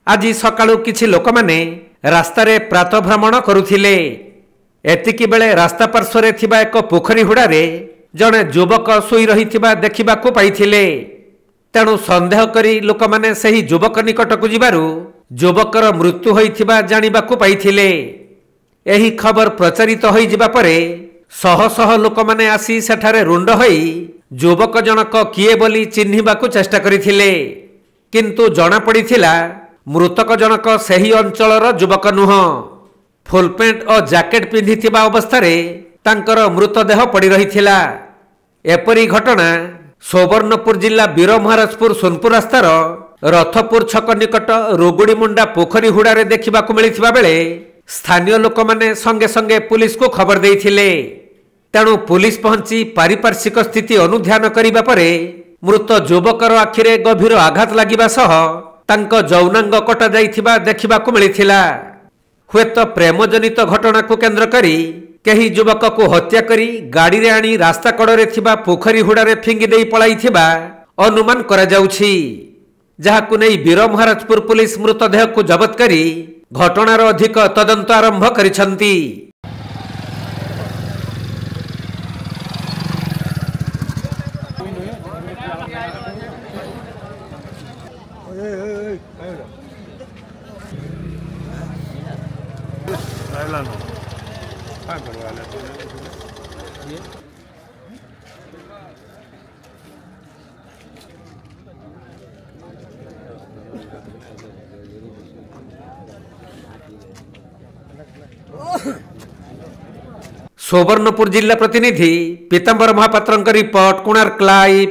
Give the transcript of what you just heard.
आज सकाळू किछि लोक माने रास्तारे प्रातः भ्रमण करुथिले। एतिकी बेले रास्ता पार्श्वरे थिबा एक पोखरी हुड़ारे जड़े युवक शोई रहिथिबा देखिबाकू पाइथिले। तेणु संदेह करी लोक माने सही युवक निकटकू जिबारु युवकर मृत्यु होइथिबा जानिबाकू पाइथिले। एही खबर प्रचारित होई जिबा परे शह शह लोक माने आसी सेठारे रुंड होई युवक जनक किए बोली चिन्हिबाकू चेष्टा करिथिले, किंतु जना पड़िथिला मृतक जनक सही अंचलर युवक नुह। फुल पेंट और जैकेट पिंधिथिबा अवस्थारे तांकर मृतदेह पड़ी रहिथिला। एपरी घटना सुवर्णपुर जिला वीरमहाराजपुर सोनपुर रास्तार रथपुर छक निकट रोगुड़ीमुंडा पोखरी हुड़ारे देखिबाकू मिलिथिबा बेले स्थानीय लोक माने संगे संगे पुलिस को खबर देइथिले। तेणु पुलिस पहुंची पारिपार्श्विक स्थिति अनुध्यान करिबा परे मृत युवकर आखिरे गभीर आघात लागिबा सह तांक जौनांग कटा जाइथिबा देखिबाकू मिलिथिला। हुएत प्रेमजनित घटना को केंद्र करी केही युवक को हत्या करी गाड़ी रे आनी रास्ता कड़रे थिबा पोखरी हुड़ारे फिंगी देई पळाइथिबा अनुमान करा जाउछि। जहाकू नै वीरमहाराजपुर पुलिस मृतदेह को जबत करी घटनार अधिक तदंत आरंभ करिसंती। सुवर्णपुर जिला प्रतिनिधि पीतांबर महापात्र रिपोर्ट, कोणार्क लाइव।